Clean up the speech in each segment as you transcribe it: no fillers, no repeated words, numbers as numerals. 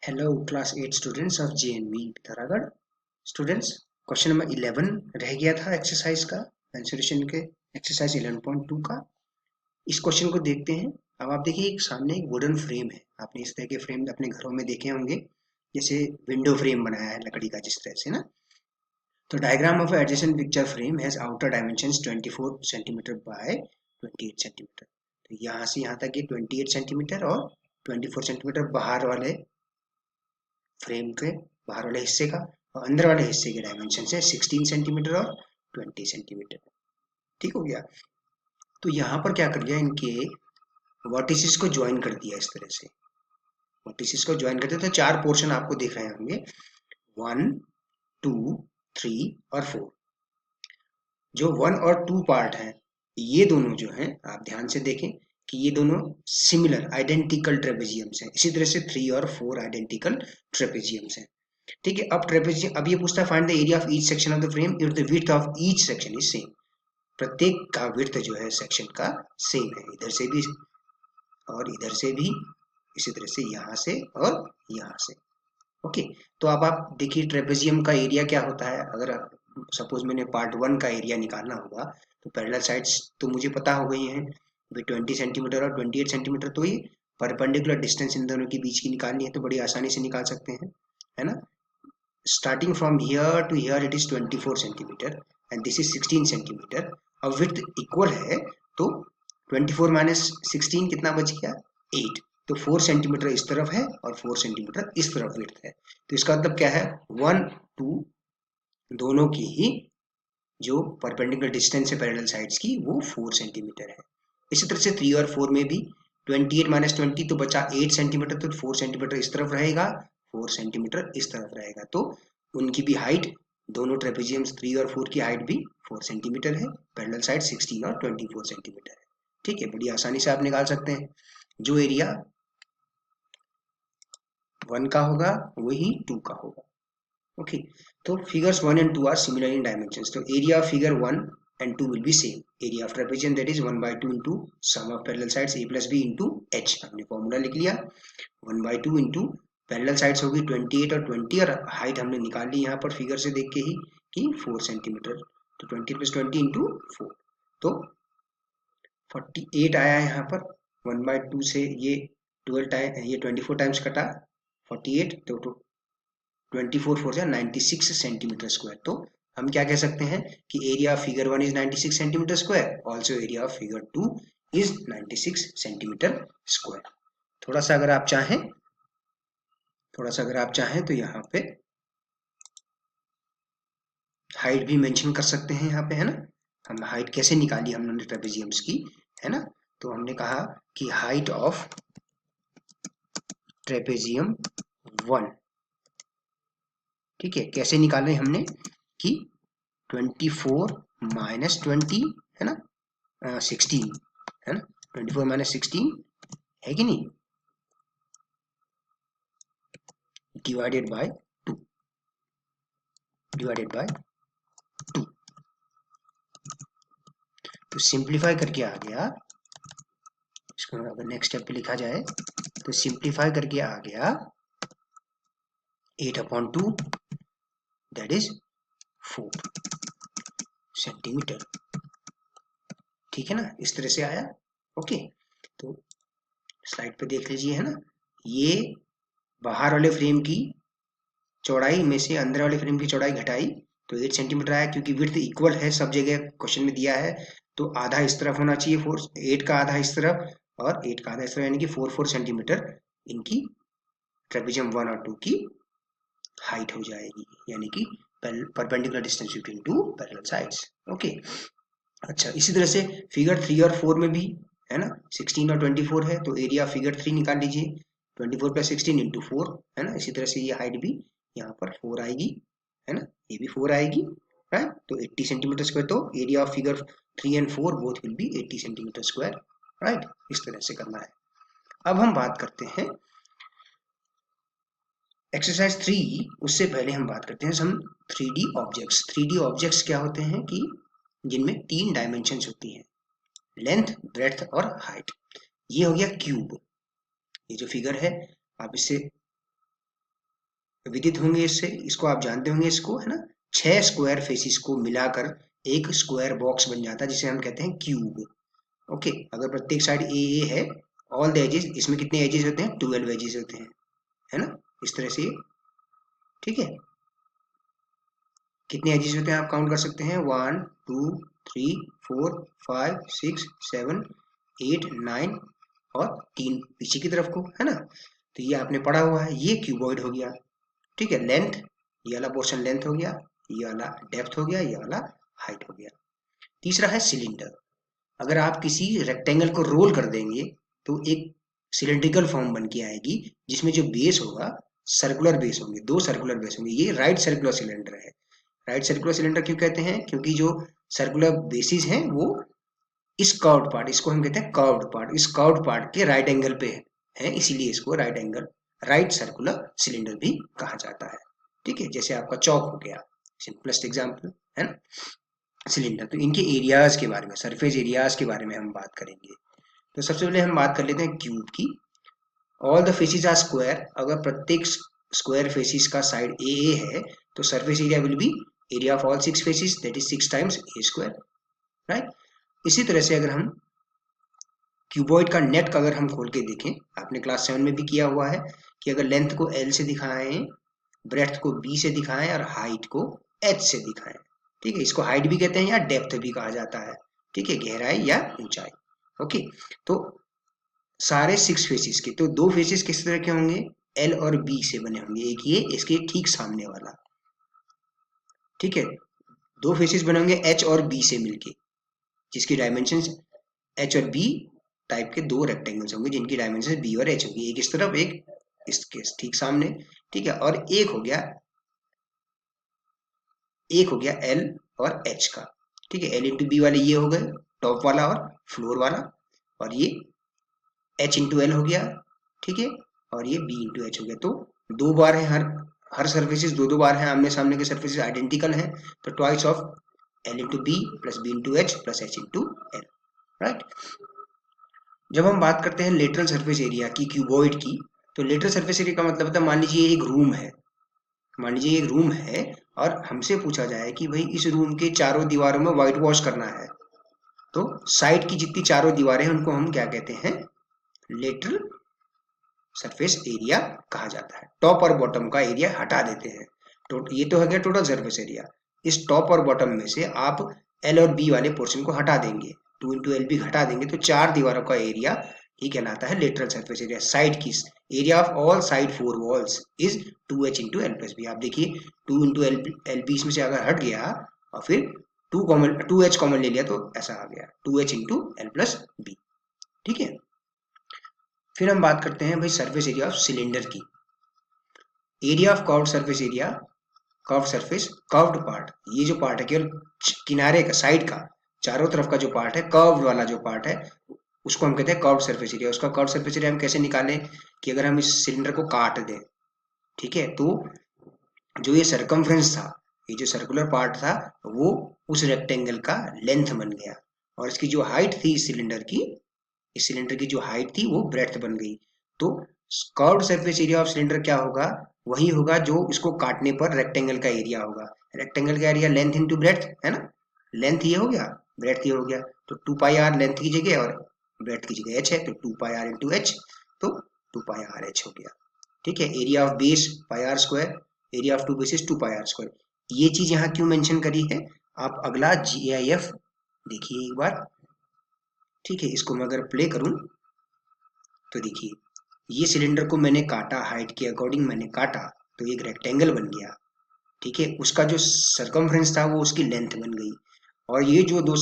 Hello class 8 students of JNV Pithoragarh. Students, question number 11 रह गया था एक्सरसाइज का, मेंसुरेशन के एक्सरसाइज 11.2 का। इस क्वेश्चन को देखते हैं। अब आप देखिए, एक सामने एक वुडन फ्रेम है। आपने इस तरह के फ्रेम अपने घरों में देखे होंगे, जैसे विंडो फ्रेम बनाया है लकड़ी का जिस तरह से ना। तो diagram of adjacent picture frame has outer dimensions 24 centimetre bye 28 centimetre. तो यहाँ से यहाँ तक ये 28 सेंटीमीटर और 24 सेंटीमीटर बाहर वाले फ्रेम के बाहर वाले हिस्से का, और अंदर वाले हिस्से के डायमेंशन है 16 सेंटीमीटर और 20 सेंटीमीटर। ठीक हो गया। तो यहाँ पर क्या कर लिया, इनके वर्टिसेस को ज्वाइन कर दिया इस तरह से। वर्टिसेस को ज्वाइन करते तो चार पोर्शन आपको दिख रहे होंगे, 1, 2, 3 और 4। जो 1 और 2 पार्ट है, ये दोनों जो हैं आप ध्यान से देखें कि ये दोनों सिमिलर आइडेंटिकल ट्रेपेजियम्स हैं। इसी तरह से 3 और 4 आइडेंटिकल ट्रेपेजियम्स हैं। ठीक है। अब ट्रेपेजियम, अब ये पूछता है find the area of each section of the frame if the width of each section is same. प्रत्येक का विड्थ जो है सेक्शन का सेम है, इधर से भी और इधर से भी, इसी तरह से यहाँ से और यहाँ से। ओके। तो अब आप देखिए ट्रेपेजियम का एरिया क्या होता है। अगर सपोज मैंने पार्ट 1 का एरिया निकालना होगा, तो पैरेलल साइड्स तो मुझे पता हो गई हैं, 20 सेंटीमीटर और 28 सेंटीमीटर। तो ये परपेंडिकुलर डिस्टेंस इन दोनों के बीच की निकालनी है, तो बड़ी आसानी से निकाल सकते हैं, है ना। Starting from here to here it is 24 centimeter and this is 16 centimeter। अब width equal है, तो 24 minus 16 कितना बच गया, 8। तो 4 सेंटीमीटर इस तरफ है और 4 सेंटीमीटर इस तरफ width है। तो इसका मतलब क्या है, 1, 2 दोनों की ही जो परपेंडिकुलर डिस्टेंस है पैरेलल साइड्स की, वो 4 सेंटीमीटर है। इसी तरह से 3 और 4 में भी 28 माइनस 20 तो बचा 8 सेंटीमीटर। तो 4 सेंटीमीटर इस तरफ रहेगा, 4 सेंटीमीटर इस तरफ रहेगा। तो उनकी भी हाइट, दोनों ट्रेपेजियम्स 3 और 4 की हाइट भी 4 सेंटीमीटर है। पैरेलल साइड 16 और 24 सेंटीमीटर है। ठीक है, बड़ी आसानी से आप निकाल सकते हैं। जो एरिया 1 का होगा वही 2 का होगा। ओके। तो figures 1 and 2 are similar in dimensions. तो area of figure 1 and 2 will be same. Area of trapezium that is 1/2 into sum of parallel sides a plus b into h। हमने फॉर्मूला लिख लिया, 1/2 into पैरेलल साइड्स होगी 28 और 20, और height हमने निकाल ली यहाँ पर फिगर से देख के ही कि 4 सेंटीमीटर। तो 20 + 20 into 4, तो 48 आया यहाँ पर। 1/2 से ये 12 टाइम, ये 24 टाइम्स कटा 48, तो 24 4 96 सेंटीमीटर स्क्वायर। तो हम क्या कह सकते हैं कि area of figure 1 is 96 centimetre square, also area of figure 2 is 96 centimetre square. थोड़ा सा अगर आप चाहें तो यहाँ पे हाइट भी मेंशन कर सकते हैं यहाँ पे, है ना। हम हाइट कैसे निकाली हमने ट्रेपेजियम्स की, है ना। तो हमने कहा कि हाइट ऑफ ट्रेपेजियम 1, ठीक है, कैसे निकाले हमने कि 24 माइनस 20, है ना, 16, है ना। 24 माइनस 16 है कि नहीं, डिवाइडेड बाय 2, डिवाइडेड बाय 2। तो सिंप्लीफाई करके आ गया, इसको अगर नेक्स्ट स्टेप पे लिखा जाए तो सिंप्लीफाई करके आ गया 8/2, दैट इज 4 सेंटीमीटर। ठीक है ना, इस तरह से आया। ओके। तो स्लाइड पे देख लीजिए, है ना। ये बाहर वाले फ्रेम की चौड़ाई में से अंदर वाले फ्रेम की चौड़ाई घटाई, तो 8 सेंटीमीटर आया। क्योंकि विड्थ इक्वल है, सब जगह क्वेश्चन में दिया है, तो आधा इस तरफ होना चाहिए, 8 का आधा इस तरफ और 8 का आधा इस तरफ, यानी कि 4 सेंटीमीटर इनकी ट्रेपेजियम 1 और 2 की हाइट हो जाएगी, यानी कि perpendicular distance between two parallel sides. Okay. अच्छा, इसी तरह से फिगर 3 और 4 में भी, है ना, 16 और 24 है, तो एरिया फिगर 3 निकाल लीजिए, 24 + 16 × 4, है ना। इसी तरह से ये हाइट भी यहाँ पर 4 आएगी, है ना, ये भी 4 आएगी, राइट। तो 80 सेंटीमीटर स्क्वायर। तो area of figure 3 and 4 both will be 80 centimetre square, right. इस तरह से करना है। अब हम बात करते हैं एक्सरसाइज 3। उससे पहले हम बात करते हैं हम 3D ऑब्जेक्ट्स। 3D ऑब्जेक्ट्स क्या होते हैं कि जिनमें 3 डायमेंशंस होती हैं, लेंथ, ब्रेड्थ और हाइट। ये हो गया क्यूब। ये जो फिगर है, आप इससे विदित होंगे इससे, इसको आप जानते होंगे इसको, है ना। 6 स्क्वायर फेसिस को मिलाकर एक स्क्वायर बॉक्स बन जाता है जिसे हम कहते हैं क्यूब। ओके, अगर प्रत्येक साइड ए है, ऑल द एजेस, इसमें कितने एजेस होते हैं, 12 एजेस होते हैं, है ना, इस तरह से। ठीक है, कितने एजेस होते हैं आप काउंट कर सकते हैं, 1 2 3 4 5 6 7 8 9 और 3 पीछे की तरफ को, है ना। तो ये आपने पढ़ा हुआ है, ये क्यूबॉइड हो गया। ठीक है, लेंथ, ये वाला पोर्शन लेंथ हो गया, ये वाला डेप्थ हो गया, ये वाला हाइट हो गया। तीसरा है सिलेंडर। अगर आप किसी रेक्टेंगल को रोल कर देंगे तो एक सिलेंड्रिकल फॉर्म बन के आएगी, जिसमें जो बेस होगा सर्कुलर बेस होंगे, 2 सर्कुलर बेस होंगे। ये राइट सर्कुलर सिलेंडर है। राइट सर्कुलर सिलेंडर क्यों कहते हैं, क्योंकि जो सर्कुलर बेसिस हैं वो इस कर्व्ड पार्ट, इसको हम कहते हैं कर्व्ड पार्ट, इस कर्व्ड पार्ट के राइट एंगल पे है, इसीलिए इसको right angle, right circular cylinder भी कहा जाता है। ठीक है, जैसे आपका चौक हो गया, सिंपलेस्ट एग्जांपल, है ना, सिलेंडर। तो इनके एरियाज के बारे में, सरफेस एरियाज के बारे में हम बात करेंगे। तो सबसे पहले हम बात कर लेते हैं क्यूब की। All the faces are square, अगर प्रत्येक स्क्वायर फेसिस का साइड ए है तो surface area will be area of all 6 faces, that is 6 times a square, right. इसी तरह से अगर हम क्यूबॉइड का नेट का अगर हम खोल के देखें, आपने क्लास 7 में भी किया हुआ है कि अगर लेंथ को एल से दिखाएं, ब्रेथ को बी से दिखाएं और हाइट को एच से दिखाएं। ठीक है, इसको हाइट भी कहते हैं या डेप्थ भी कहा जाता है। ठीक है, गहराई या ऊंचाई। ओके, तो सारे 6 फेसिस के, तो 2 फेसिस किस तरह के होंगे, एल और बी से बने होंगे, एक ये, इसके ठीक सामने वाला। ठीक है, 2 फेसिस बने होंगे एच और बी से मिलके, जिसकी डायमेंशन एच और बी टाइप के 2 रेक्टेंगल्स होंगे जिनकी डायमेंशन बी और एच होगी, एक इस तरफ, एक इसके ठीक सामने। ठीक है, और एक हो गया एल और एच का। ठीक है, एल इंटू बी वाले ये हो गए टॉप वाला और फ्लोर वाला, और ये एच इंटू एल हो गया। ठीक है, और ये बी इंटू एच हो गया। तो 2 बार है, हर हर सर्फेसिस 2 बार है, आमने सामने के सर्फेसिस आइडेंटिकल हैं, तो twice of l into b plus b into h plus h into l, right. जब हम बात करते हैं लेटरल सरफेस एरिया की, क्यूबॉइड की, तो लेटरल सरफेस एरिया का मतलब होता है, मान लीजिए एक रूम है, मान लीजिए एक रूम है और हमसे पूछा जाए कि भाई इस रूम के चारों दीवारों में व्हाइट वॉश करना है, तो साइड की जितनी चारों दीवारें हैं उनको हम क्या कहते हैं, लेटरल सरफेस एरिया कहा जाता है। टॉप और बॉटम का एरिया हटा देते हैं, तो ये तो है गया टोटल सरफेस एरिया। इस टॉप और बॉटम में से आप एल और बी वाले पोर्शन को हटा देंगे, 2 इंटू एल बी हटा देंगे, तो 4 दीवारों का एरिया ही कहलाता है लेटरल सरफेस एरिया। साइड की area of all side 4 walls is 2h into l plus b. आप देखिए 2 इंटू एल बी इसमें से अगर हट गया और फिर 2h कॉमन ले लिया तो ऐसा आ गया 2h into l plus B. ठीक है, फिर हम बात करते हैं भाई सरफेस एरिया ऑफ सिलेंडर की। Area of curved surface area, curved surface, curved part, ये जो पार्ट है केवल किनारे का, साइड का, चारों तरफ का जो पार्ट है, कर्व्ड वाला जो पार्ट है, उसको हम कहते हैं कर्व्ड सरफेस एरिया। उसका कर्व्ड सरफेस एरिया हम कैसे निकालें, कि अगर हम इस सिलेंडर को काट दें, ठीक है, तो जो ये सरकमफ्रेंस था, ये जो सर्कुलर पार्ट था, वो उस रेक्टेंगल का लेंथ बन गया, और इसकी जो हाइट थी इस सिलेंडर की, इस सिलेंडर की जो हाइट थी वो ब्रेड्थ बन गई। तो curved surface area of cylinder क्या होगा, वही होगा जो इसको काटने पर रेक्टेंगल का एरिया होगा। रेक्टेंगल का एरिया लेंथ इंटू ब्रेड्थ, है ना, लेंथ ये हो गया, ब्रेड्थ ये हो गया, तो 2 पाई आर लेंथ की जगह और ब्रेड्थ की जगह एच है, तो 2 पाई आर इंटू एच, तो 2 पाई आर एच हो गया। ठीक है, area of base pi r square, area of 2 bases 2 pi r square. ये चीज यहाँ क्यों मेंशन करी है, आप अगला GIF देखिए एक बार। ठीक है, इसको मैं अगर प्ले करूं तो देखिए ये सिलेंडर को मैंने काटा, हाइट के अकॉर्डिंग मैंने काटा, तो एक रेक्टेंगल बन गया। ठीक है, उसका जो सरकमफ्रेंस था वो उसकी लेंथ बन गई, और ये जो दो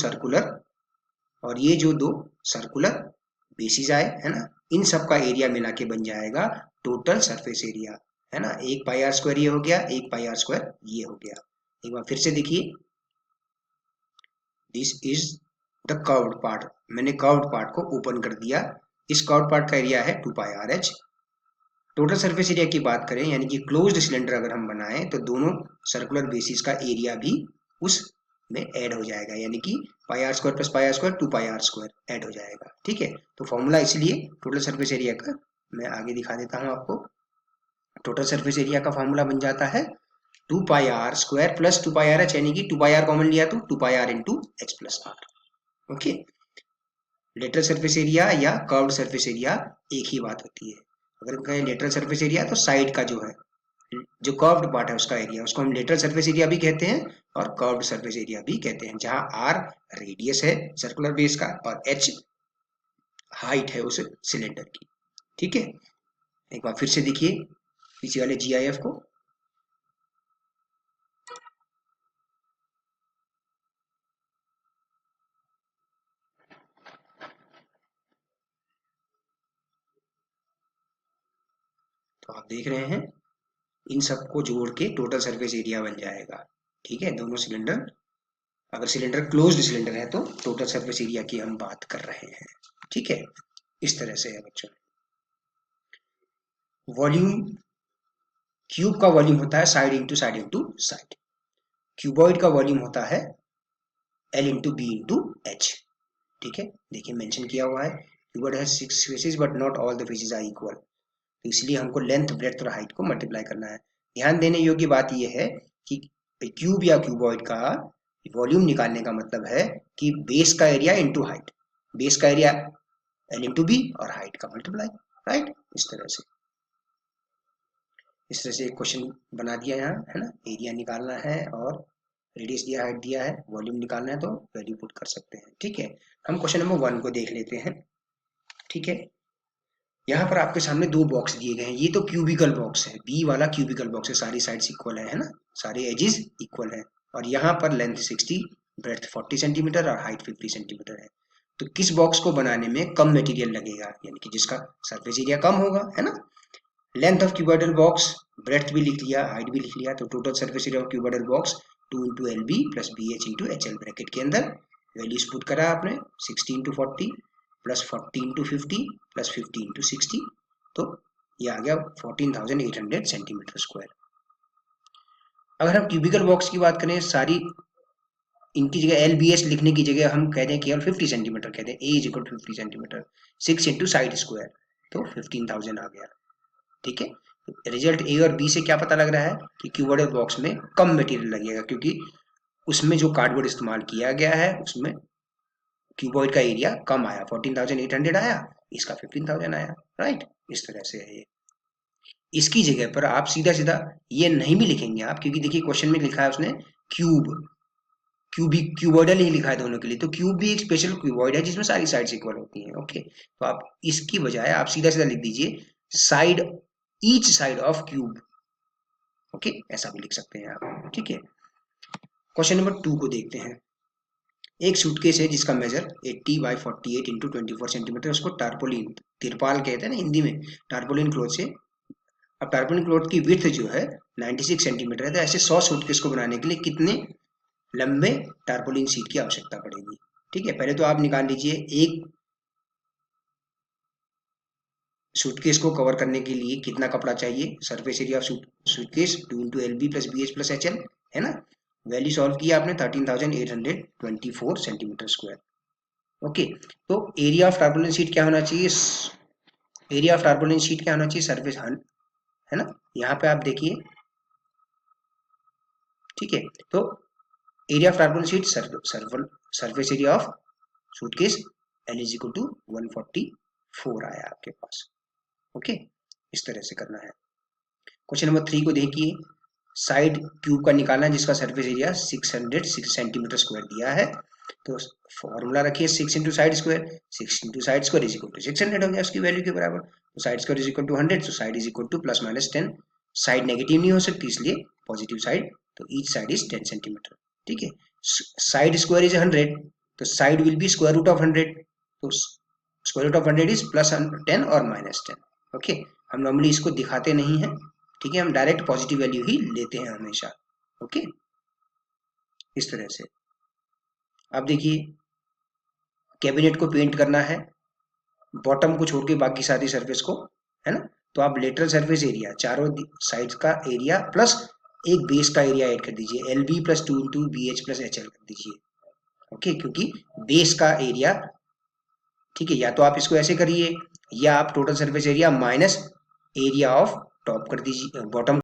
सर्कुलर बेसिस आए, है ना, इन सब का एरिया मिला के बन जाएगा टोटल सरफेस एरिया, है ना। 1 पाई आर स्क्वायर ये हो गया, 1 पाई आर स्क्वायर ये हो गया। एक बार फिर से देखिए, this is the curved part, मैंने कर्व्ड पार्ट को ओपन कर दिया, इस कर्व्ड पार्ट का एरिया है 2 pi r h. Total surface area की बात करें, यानी कि क्लोज्ड सिलेंडर अगर हम बनाएं, तो दोनों सर्कुलर बेसिस का एरिया भी उस में ऐड हो जाएगा, यानी कि pi r square plus pi r square 2 pi r square add हो जाएगा। ठीक है, तो फॉर्मूला इसलिए टोटल सरफेस एरिया का मैं आगे दिखा देता हूं आपको। टोटल सरफेस एरिया का फॉर्मूला बन जाता है 2πr² प्लस 2πrh, यानी कि 2πr कॉमन लिया तो 2πr into h plus r. Okay, lateral surface area या कर्व्ड सरफेस एरिया एक ही बात होती है। अगर कहें लेटरल सरफेस एरिया तो साइड का जो है, जो कर्व्ड पार्ट है उसका एरिया, उसको हम लेटरल सरफेस एरिया भी कहते हैं और कर्व्ड सरफेस एरिया भी कहते हैं, जहां आर रेडियस है सर्कुलर बेस का और एच हाइट है उस सिलेंडर की। ठीक है, एक बार फिर से देखिए पीछे वाले जीआईएफ को। तो आप देख रहे हैं इन सबको जोड़ के टोटल सरफेस एरिया बन जाएगा। ठीक है, दोनों सिलेंडर, अगर सिलेंडर क्लोज्ड सिलेंडर है तो टोटल सरफेस एरिया की हम बात कर रहे हैं। ठीक है, इस तरह से है बच्चों। वॉल्यूम, क्यूब का वॉल्यूम होता है साइड इंटू साइड। क्यूबॉइड का वॉल्यूम होता है L into b into h. ठीक है, देखिए मेंशन किया हुआ है cuboid has 6 faces but not all the faces are equal, तो इसलिए हमको लेंथ, ब्रेड्थ और हाइट को मल्टीप्लाई करना है। ध्यान देने योग्य बात यह है कि क्यूब या क्यूबॉइड का वॉल्यूम निकालने का मतलब है कि बेस का एरिया इंटू हाइट, बेस का एरिया L इंटू बी और हाइट का मल्टीप्लाई। राइट, इस तरह से एक क्वेश्चन बना दिया यहाँ, है ना। एरिया निकालना है और रेडियस दिया, हाइट दिया है, वॉल्यूम निकालना है तो वैल्यू पुट कर सकते हैं। ठीक है, हम क्वेश्चन नंबर 1 को देख लेते हैं। ठीक है, यहाँ पर आपके सामने दो बॉक्स दिए गए हैं। ये तो क्यूबिकल बॉक्स है, बी वाला क्यूबिकल बॉक्स है, सारी साइड्स इक्वल है ना, सारे एजेस इक्वल है। और यहाँ पर लेंथ 60, ब्रेड्थ 40 सेंटीमीटर और हाइट 50 सेंटीमीटर है। तो किस बॉक्स को बनाने में कम मटेरियल लगेगा, यानी कि जिसका सरफेस एरिया कम होगा, है ना। Length of cuboidal box, breadth भी लिख लिया, हाइट भी लिख लिया, तो total surface area of cuboidal box 2 into l b plus b h into h l, bracket के अंदर वैल्यूज पुट करा आपने, 60 into 40 plus 40 into 50 plus 50 into 60, तो ये आ गया 14,800 सेंटीमीटर स्क्वायर। अगर हम क्यूबिकल बॉक्स की बात करें, सारी इनकी जगह एल बी एस लिखने की जगह हम कहते हैं केवल 50 सेंटीमीटर, कहते हैं A is equal to 50 centimetre, 6 into side square, तो 15,000 आ गया। ठीक है, रिजल्ट ए और बी से क्या पता लग रहा है कि क्यूबॉइडल बॉक्स में कम मटेरियल लगेगा, क्योंकि उसमें जो कार्डबोर्ड इस्तेमाल किया गया है उसमें क्यूबॉइड का एरिया कम आया, 14,800 आया, इसका 15,000 आया। राइट, इस तरह से है ये। इसकी जगह पर आप सीधा सीधा ये नहीं भी लिखेंगे आप, क्योंकि देखिए क्वेश्चन में लिखा है उसने क्यूब, क्यूबिक, क्यूबॉइडल ही लिखा है दोनों के लिए, तो क्यूब भी एक स्पेशल क्यूबॉइड है जिसमें सारी साइड्स इक्वल होती हैं। ओके, तो आप इसकी बजाय आप सीधा सीधा लिख दीजिए side, each side of cube. Okay, ऐसा भी लिख सकते हैं आप। ठीक है, क्वेश्चन नंबर 2 को देखते हैं। एक सूटकेस है जिसका मेजर 80 बाई 48 इंटू 24 सेंटीमीटर, उसको टारपोलिन, तिरपाल कहते हैं ना हिंदी में, टारपोलिन क्लॉथ से। अब टारपोलिन क्लॉथ की विड्थ जो है 96 सेंटीमीटर है, तो ऐसे 100 सूटकेस को बनाने के लिए कितने लंबे टारपोलिन शीट की आवश्यकता पड़ेगी। ठीक है, पहले तो आप निकाल लीजिए एक सूटकेस को कवर करने के लिए कितना कपड़ा चाहिए, surface area of suitcase 2 into l b plus b h plus h l, है ना। वैल्यू सॉल्व किया आपने 13,824 सेंटीमीटर स्क्वायर। ओके, तो एरिया ऑफ टारपोलिन शीट क्या होना चाहिए, एरिया ऑफ टारपोलिन शीट क्या होना चाहिए, सरफेस, है ना। यहाँ पे आप देखिए, ठीक है, तो area of tarpaulin sheet, surface area of suitcase l is equal to 144 आया आपके पास। ओके, इस तरह से करना है। क्वेश्चन नंबर 3 को देखिए, साइड क्यूब का निकालना है जिसका सरफेस एरिया 606 सेंटीमीटर स्क्वायर दिया है, तो फॉर्मूला रखिए 6 into side square, 6 into side square is equal to 600 हो गया उसकी वैल्यू के बराबर, तो side square is equal to 100, तो side is equal to plus minus 10, side negative नहीं हो सकती इसलिए पॉजिटिव साइड, तो ईच साइड इज 10 सेंटीमीटर। ठीक है, साइड स्क्वायर इज 100, तो side will be square root of 100, तो square root of 100 is plus 10 और माइनस 10। ओके, हम नॉर्मली इसको दिखाते नहीं हैं, ठीक है, हम डायरेक्ट पॉजिटिव वैल्यू ही लेते हैं हमेशा। ओके, इस तरह से। अब देखिए, कैबिनेट को पेंट करना है, बॉटम को छोड़ के बाकी सारी सरफेस को, है ना, तो आप लेटरल सरफेस एरिया, चारों साइड्स का एरिया प्लस एक बेस का एरिया ऐड कर दीजिए, l b plus 2 into b h plus h l कर दीजिए। ओके, क्योंकि बेस का एरिया, ठीक है, या तो आप इसको ऐसे करिए या आप total surface area minus area of top कर दीजिए, बॉटम